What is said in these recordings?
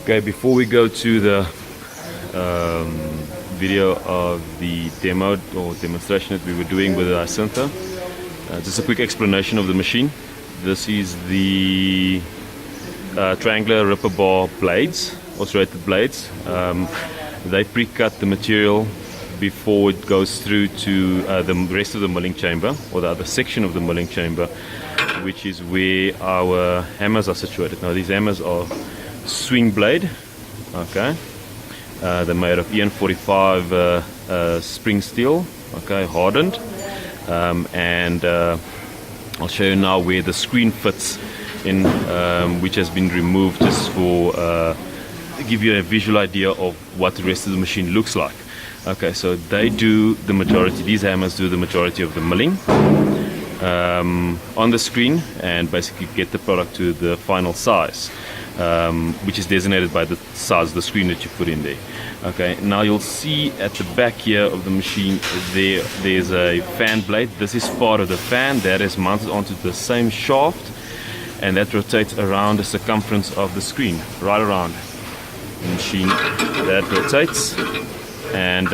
Okay, before we go to the video of the demo or demonstration that we were doing with our Syntha, just a quick explanation of the machine. This is the triangular ripper bar blades, oscillated blades. They pre-cut the material before it goes through to the rest of the milling chamber, or the other section of the milling chamber, which is where our hammers are situated. Now these hammers are swing blade, okay. They're made of EN45 spring steel, okay, hardened, and I'll show you now where the screen fits in, which has been removed just for give you a visual idea of what the rest of the machine looks like. Okay, so they do the majority, these hammers do the majority of the milling on the screen, and basically get the product to the final size, which is designated by the size of the screen that you put in there. Okay, now you'll see at the back here of the machine there's a fan blade. This is part of the fan that is mounted onto the same shaft, and that rotates around the circumference of the screen, right around the machine. That rotates, and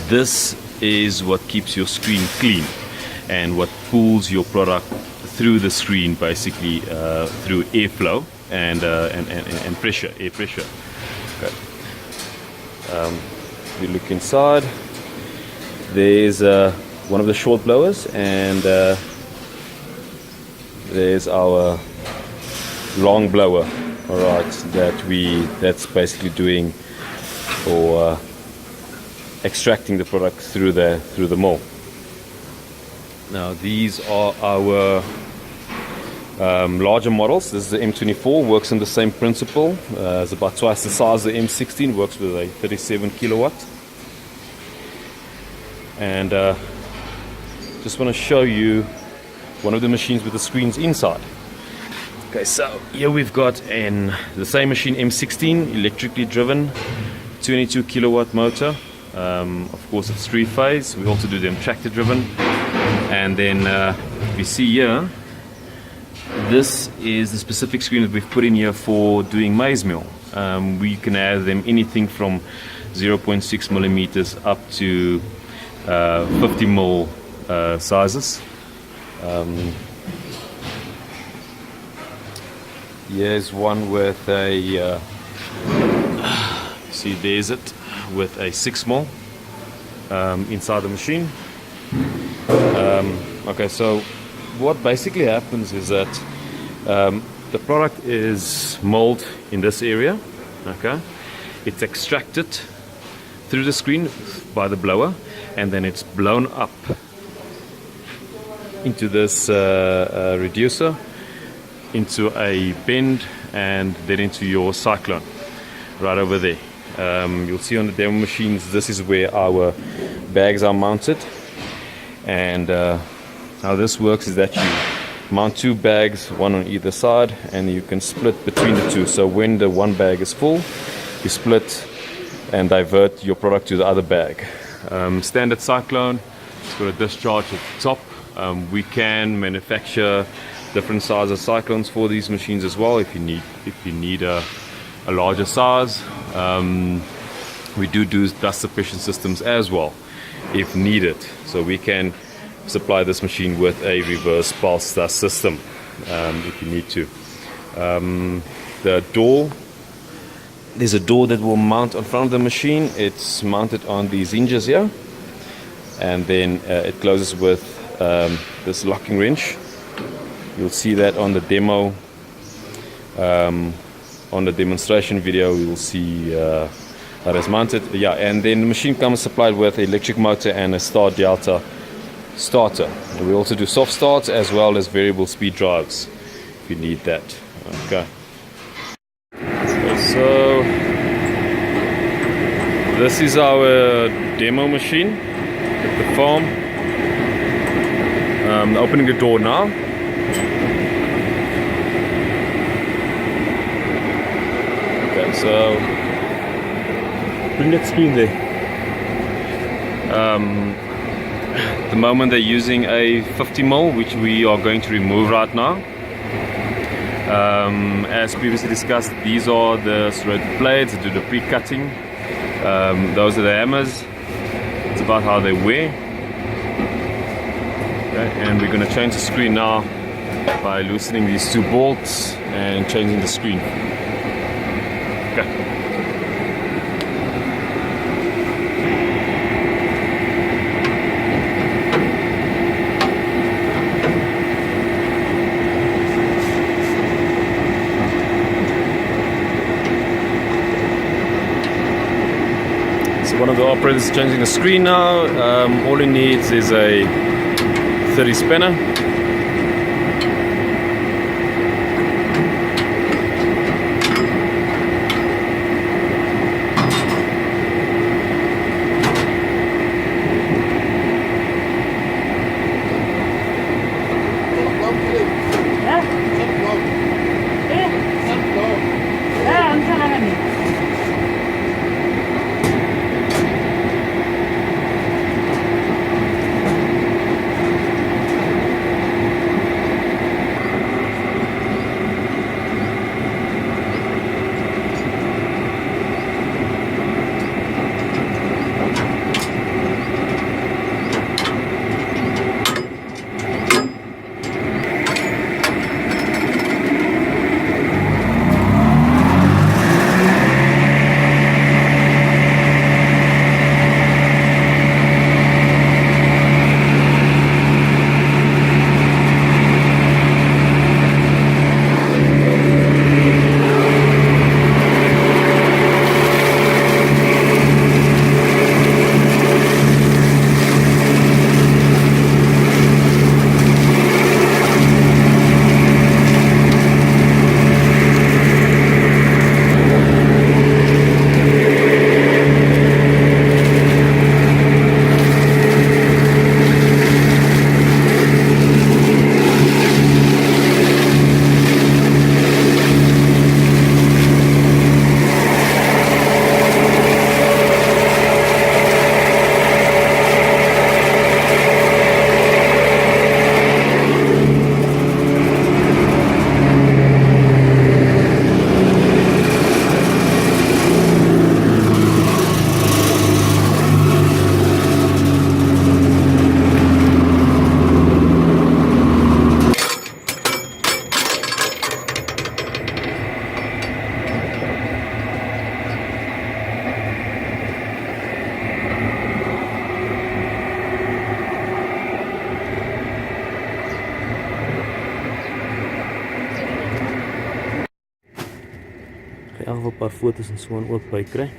this is what keeps your screen clean and what pulls your product through the screen, basically through airflow and pressure, air pressure. Okay. We look inside. There's one of the short blowers, and there's our long blower. All right, that's basically doing or extracting the product through the mill. Now these are our larger models. This is the M24, works on the same principle. It's about twice the size of the M16, works with a 37 kilowatt. And just want to show you one of the machines with the screens inside. Okay, so here we've got the same machine, M16, electrically driven, 22 kilowatt motor. Of course it's 3-phase. We also do them tractor driven. And then we see here, this is the specific screen that we've put in here for doing maize mill. We can have them anything from 0.6 millimeters up to 50 mil sizes. Here's one with a see, there's it with a 6 mil inside the machine. Okay, so what basically happens is that the product is milled in this area. Okay, it's extracted through the screen by the blower, and then it's blown up into this reducer, into a bend, and then into your cyclone right over there. You'll see on the demo machines, this is where our bags are mounted. And how this works is that you mount 2 bags, one on either side, and you can split between the 2. So when the one bag is full, you split and divert your product to the other bag. Standard cyclone, it's got a discharge at the top. We can manufacture different sizes of cyclones for these machines as well if you need a larger size. We do dust suppression systems as well if needed, so we can supply this machine with a reverse pulse dust system if you need to. The door, there's a door that will mount on front of the machine. It's mounted on these hinges here, and then it closes with this locking wrench. You'll see that on the demo, on the demonstration video. You will see how it's mounted. Yeah, and then the machine comes supplied with an electric motor and a star delta starter. And we also do soft starts as well as variable speed drives if you need that. Okay. So this is our demo machine at the farm. Opening the door now. Okay, so bring that screen there. At the moment they're using a 50 mil, which we are going to remove right now. As previously discussed, these are the serrated blades that do the pre-cutting. Those are the hammers. It's about how they wear. Okay, and we're going to change the screen now by loosening these two bolts and changing the screen. Okay. So one of the operators is changing the screen now. All he needs is a 30 spanner. In elk geval 'n paar foto's en so aan ook by kry.